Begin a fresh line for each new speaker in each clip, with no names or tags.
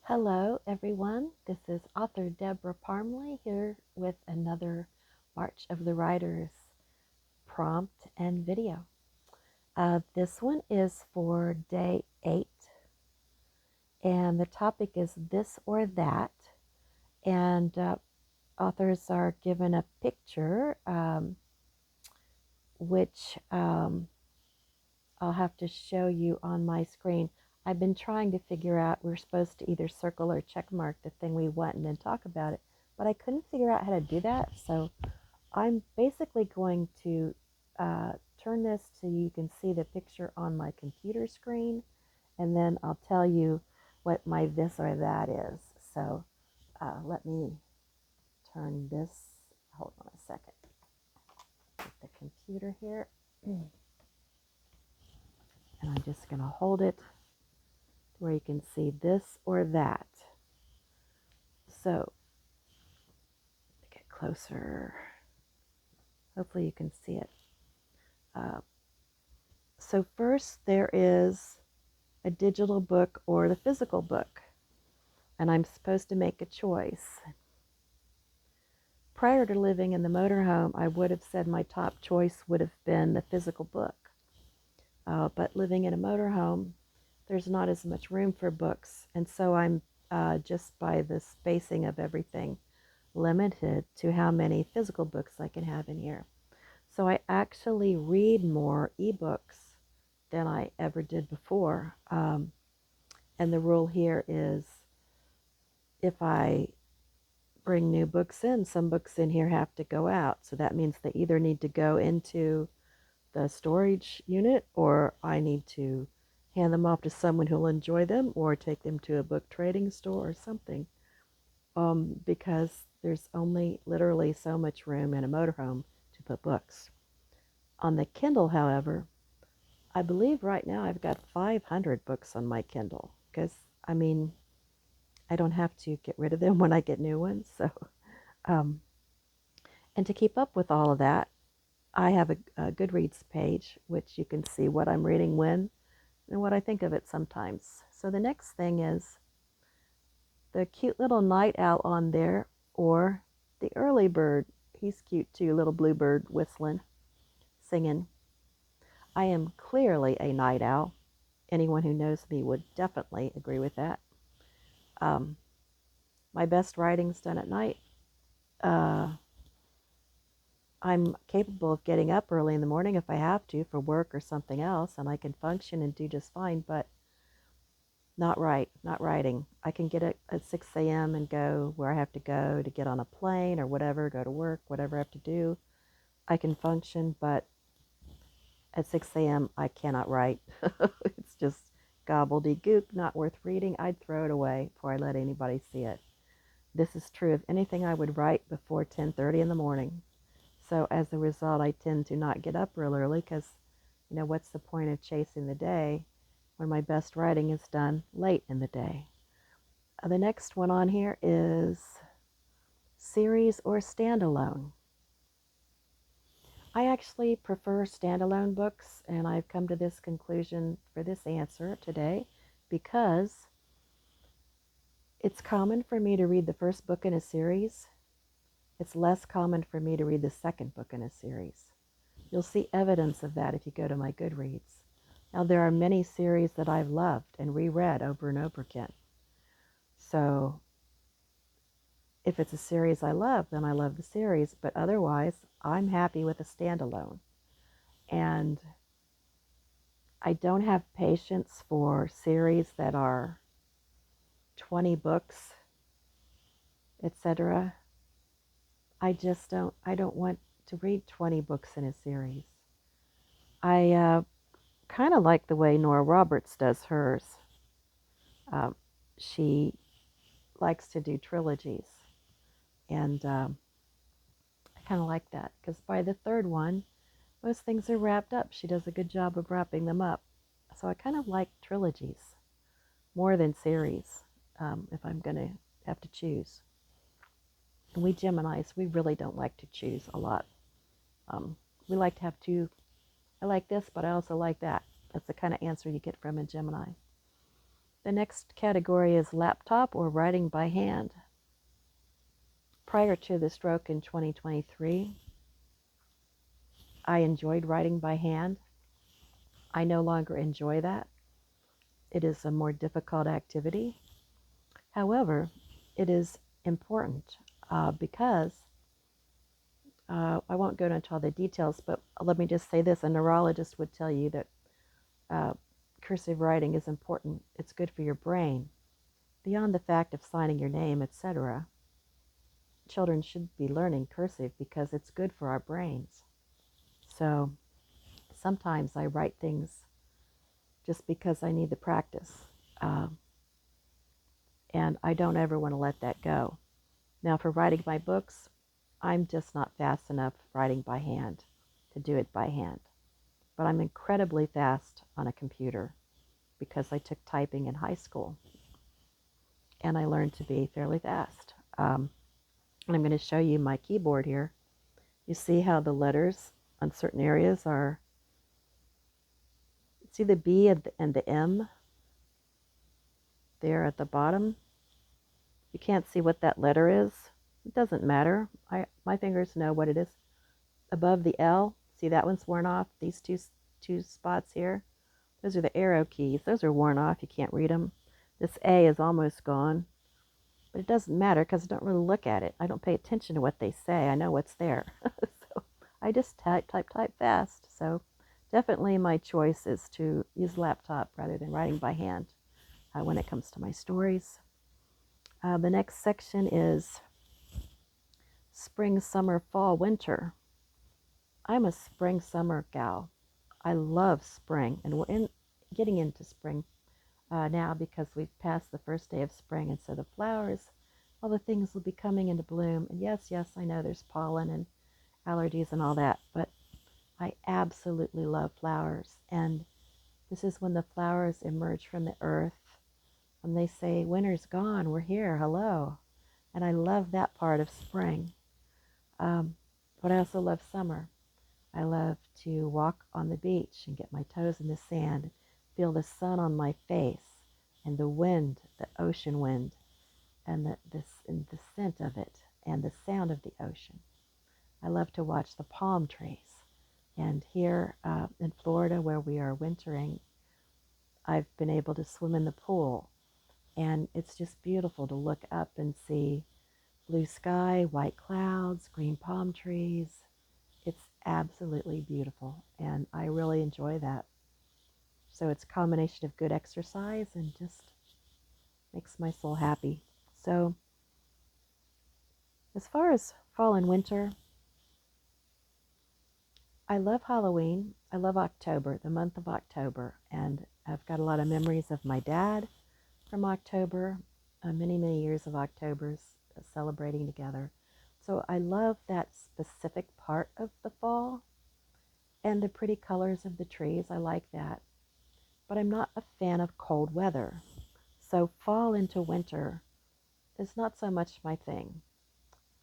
Hello, everyone. This is author Debra Parmley here with another March of the Writers prompt and video. This one is for day 8, and the topic is this or that. And authors are given a picture, which I'll have to show you on my screen. I've been trying to figure out, we're supposed to either circle or check mark the thing we want and then talk about it, but I couldn't figure out how to do that. So I'm basically going to turn this so you can see the picture on my computer screen, and then I'll tell you what my this or that is. So let me turn this, hold on a second, get the computer here. And I'm just going to hold it where you can see this or that. So, get closer. Hopefully you can see it. So first there is a digital book or the physical book, and I'm supposed to make a choice. Prior to living in the motorhome, I would have said my top choice would have been the physical book. But living in a motorhome, there's not as much room for books, and so I'm just by the spacing of everything limited to how many physical books I can have in here. So I actually read more ebooks than I ever did before, and the rule here is if I bring new books in, some books in here have to go out, so that means they either need to go into the storage unit, or I need to hand them off to someone who'll enjoy them, or take them to a book trading store or something, because there's only literally so much room in a motorhome to put books. On the Kindle, however, I believe right now I've got 500 books on my Kindle, because I mean, I don't have to get rid of them when I get new ones. So, and to keep up with all of that, I have a Goodreads page, which you can see what I'm reading when and what I think of it sometimes. So the next thing is the cute little night owl on there, or the early bird. He's cute too, little bluebird whistling, singing. I am clearly a night owl. Anyone who knows me would definitely agree with that. My best writing's done at night. I'm capable of getting up early in the morning if I have to for work or something else, and I can function and do just fine, but not writing. I can get up at 6 a.m. and go where I have to go to get on a plane or whatever, go to work, whatever I have to do. I can function, but at 6 a.m. I cannot write. It's just gobbledygook, not worth reading. I'd throw it away before I let anybody see it. This is true of anything I would write before 10:30 in the morning. So as a result, I tend to not get up real early because, what's the point of chasing the day when my best writing is done late in the day? The next one on here is series or standalone. I actually prefer standalone books, and I've come to this conclusion for this answer today because it's common for me to read the first book in a series. It's less common for me to read the second book in a series. You'll see evidence of that if you go to my Goodreads. Now, there are many series that I've loved and reread over and over again. So if it's a series I love, then I love the series, but otherwise, I'm happy with a standalone. And I don't have patience for series that are 20 books, etc. I don't want to read 20 books in a series. I kind of like the way Nora Roberts does hers. She likes to do trilogies, and I kind of like that because by the third one, most things are wrapped up. She does a good job of wrapping them up. So I kind of like trilogies more than series, if I'm going to have to choose. And we Geminis, we really don't like to choose a lot. We like to have two. I like this, but I also like that. That's the kind of answer you get from a Gemini. The next category is laptop or writing by hand. Prior to the stroke in 2023, I enjoyed writing by hand. I no longer enjoy that. It is a more difficult activity. However, it is important because I won't go into all the details, but let me just say this. A neurologist would tell you that cursive writing is important. It's good for your brain. Beyond the fact of signing your name, etc., children should be learning cursive because it's good for our brains. So sometimes I write things just because I need the practice. And I don't ever want to let that go. Now, for writing my books, I'm just not fast enough writing by hand to do it by hand. But I'm incredibly fast on a computer because I took typing in high school. And I learned to be fairly fast. And I'm going to show you my keyboard here. You see how the letters on certain areas are, see the B and the M there at the bottom? You can't see what that letter is. It doesn't matter. My fingers know what it is. Above the L, see that one's worn off? These two spots here, those are the arrow keys. Those are worn off. You can't read them. This A is almost gone. But it doesn't matter because I don't really look at it. I don't pay attention to what they say. I know what's there. So I just type fast. So definitely my choice is to use laptop rather than writing by hand when it comes to my stories. The next section is spring, summer, fall, winter. I'm a spring, summer gal. I love spring, and we're getting into spring now because we've passed the first day of spring, and so the flowers, all the things will be coming into bloom. And yes, I know there's pollen and allergies and all that, but I absolutely love flowers. And this is when the flowers emerge from the earth. When they say, winter's gone, we're here, hello. And I love that part of spring. But I also love summer. I love to walk on the beach and get my toes in the sand, feel the sun on my face, and the wind, the ocean wind, and the scent of it, and the sound of the ocean. I love to watch the palm trees. And here in Florida, where we are wintering, I've been able to swim in the pool. And it's just beautiful to look up and see blue sky, white clouds, green palm trees. It's absolutely beautiful, and I really enjoy that. So it's a combination of good exercise and just makes my soul happy. So as far as fall and winter, I love Halloween. I love October, the month of October, and I've got a lot of memories of my dad from October, many years of Octobers celebrating together. So I love that specific part of the fall and the pretty colors of the trees. I like that. But I'm not a fan of cold weather. So fall into winter is not so much my thing.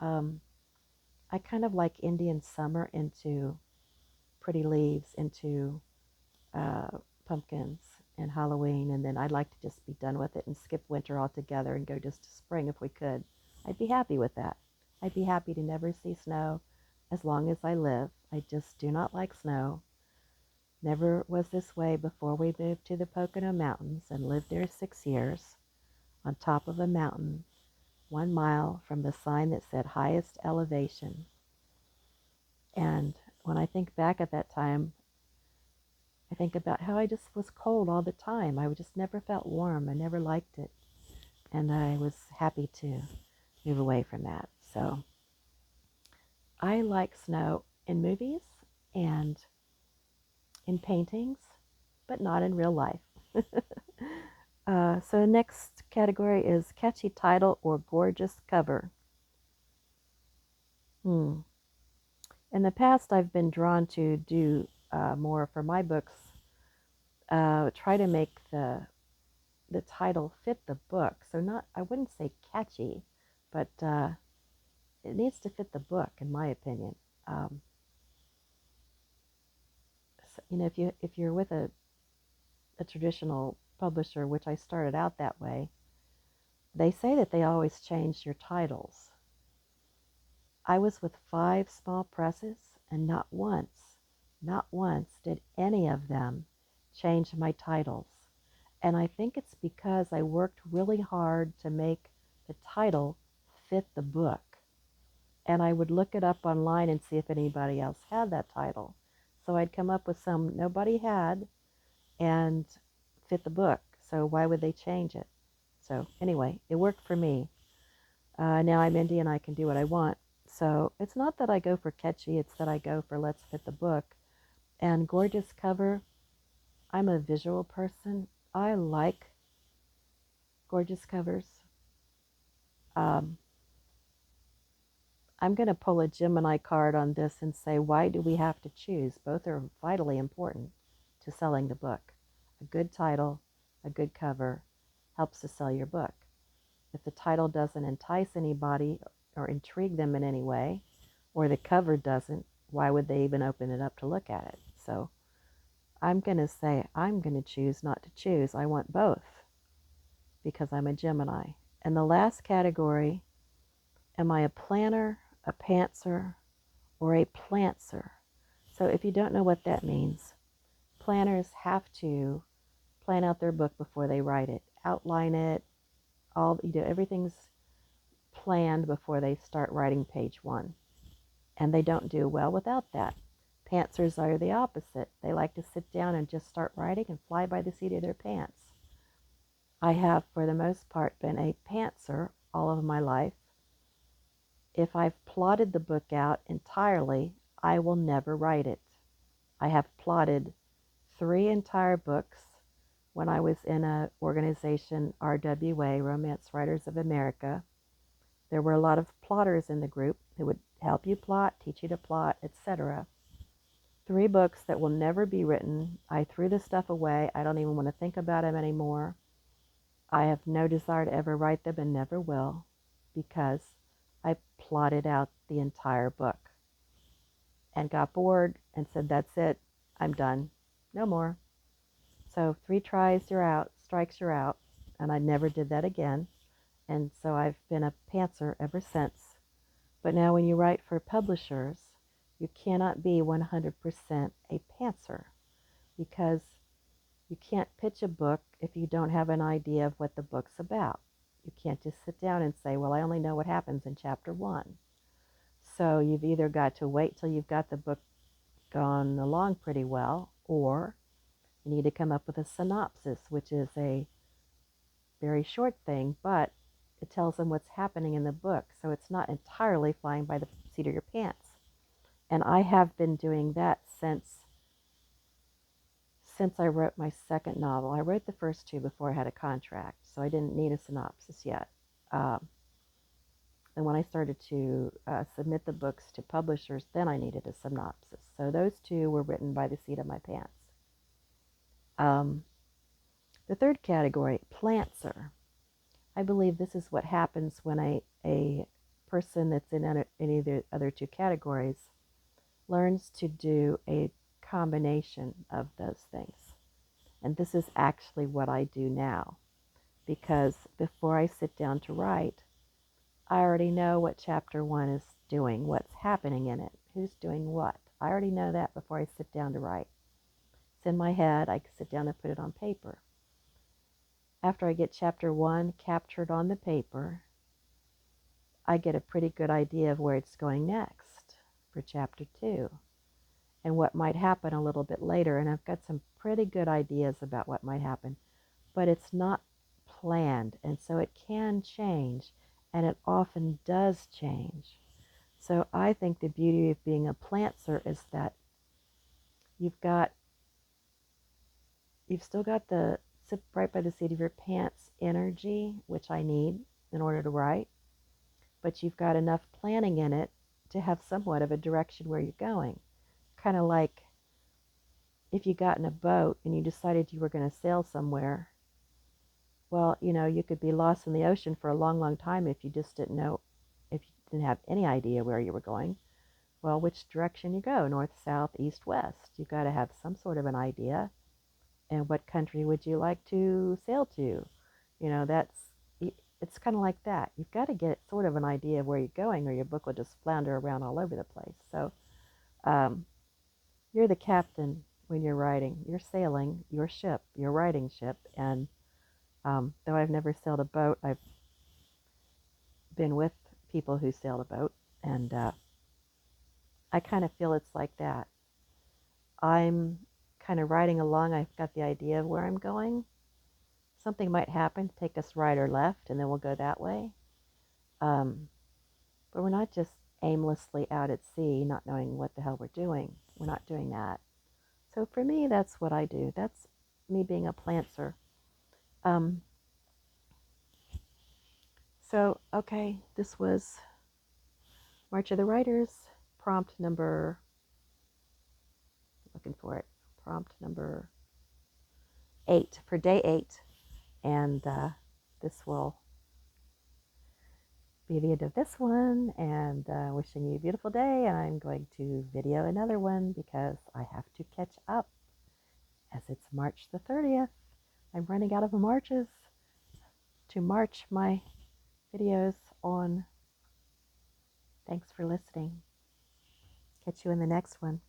I kind of like Indian summer into pretty leaves, into pumpkins and Halloween, and then I'd like to just be done with it and skip winter altogether and go just to spring if we could. I'd be happy with that. I'd be happy to never see snow as long as I live. I just do not like snow. Never was this way before we moved to the Pocono Mountains and lived there 6 years on top of a mountain 1 mile from the sign that said highest elevation. And when I think back at that time, I think about how I just was cold all the time. I just never felt warm. I never liked it. And I was happy to move away from that. So I like snow in movies and in paintings, but not in real life. So the next category is catchy title or gorgeous cover. In the past, I've been drawn to do more for my books, try to make the title fit the book. So I wouldn't say catchy, but it needs to fit the book, in my opinion. So, if you're with a traditional publisher, which I started out that way, they say that they always change your titles. I was with 5 small presses, and not once did any of them change my titles. And I think it's because I worked really hard to make the title fit the book. And I would look it up online and see if anybody else had that title. So I'd come up with some nobody had and fit the book. So why would they change it? So anyway, it worked for me. Now I'm indie and I can do what I want. So it's not that I go for catchy, it's that I go for let's fit the book. And gorgeous cover, I'm a visual person. I like gorgeous covers. I'm going to pull a Gemini card on this and say, why do we have to choose? Both are vitally important to selling the book. A good title, a good cover helps to sell your book. If the title doesn't entice anybody or intrigue them in any way, or the cover doesn't, why would they even open it up to look at it? So I'm going to say, I'm going to choose not to choose. I want both because I'm a Gemini. And the last category, am I a planner, a pantser, or a plantser? So if you don't know what that means, planners have to plan out their book before they write it, outline it, everything's planned before they start writing page 1. And they don't do well without that. Pantsers are the opposite. They like to sit down and just start writing and fly by the seat of their pants. I have, for the most part, been a pantser all of my life. If I've plotted the book out entirely, I will never write it. I have plotted 3 entire books when I was in an organization, RWA, Romance Writers of America. There were a lot of plotters in the group who would help you plot, teach you to plot, etc. 3 books that will never be written. I threw the stuff away. I don't even want to think about them anymore. I have no desire to ever write them and never will because I plotted out the entire book and got bored and said, that's it, I'm done, no more. So 3 tries, you're out, strikes, you're out, and I never did that again. And so I've been a pantser ever since. But now when you write for publishers, you cannot be 100% a pantser because you can't pitch a book if you don't have an idea of what the book's about. You can't just sit down and say, well, I only know what happens in chapter 1. So you've either got to wait till you've got the book gone along pretty well, or you need to come up with a synopsis, which is a very short thing, but it tells them what's happening in the book. So it's not entirely flying by the seat of your pants. And I have been doing that since I wrote my second novel. I wrote the first 2 before I had a contract, so I didn't need a synopsis yet. And when I started to submit the books to publishers, then I needed a synopsis. So those 2 were written by the seat of my pants. The third category, plantser. I believe this is what happens when a person that's in any of the other 2 categories learns to do a combination of those things. And this is actually what I do now, because before I sit down to write, I already know what chapter 1 is doing, what's happening in it, who's doing what. I already know that before I sit down to write. It's in my head. I can sit down and put it on paper. After I get chapter 1 captured on the paper, I get a pretty good idea of where it's going next for chapter 2 and what might happen a little bit later. And I've got some pretty good ideas about what might happen, but it's not planned, and so it can change, and it often does change. So I think the beauty of being a plantser is that you've still got the sit right by the seat of your pants energy, which I need in order to write, but you've got enough planning in it to have somewhat of a direction where you're going. Kind of like if you got in a boat and you decided you were going to sail somewhere. Well, you could be lost in the ocean for a long, long time if you just didn't know, if you didn't have any idea where you were going. Well, which direction you go, north, south, east, west. You've got to have some sort of an idea. And what country would you like to sail to? You know, it's kind of like that. You've got to get sort of an idea of where you're going, or your book will just flounder around all over the place. So um, you're the captain when you're writing. You're sailing your ship, your writing ship. And though I've never sailed a boat, I've been with people who sailed a boat, and I kind of feel it's like that. I'm kind of riding along. I've got the idea of where I'm going. Something might happen, take us right or left, and then we'll go that way. Um, but we're not just aimlessly out at sea, not knowing what the hell we're doing. We're not doing that. So for me, that's what I do. That's me being a plantser. Um, so, okay, this was March of the Writers, prompt number, looking for it, prompt number 8 for day 8. And this will be the end of this one, and wishing you a beautiful day. And I'm going to video another one because I have to catch up as it's March the 30th. I'm running out of marches to march my videos on. Thanks for listening. Catch you in the next one.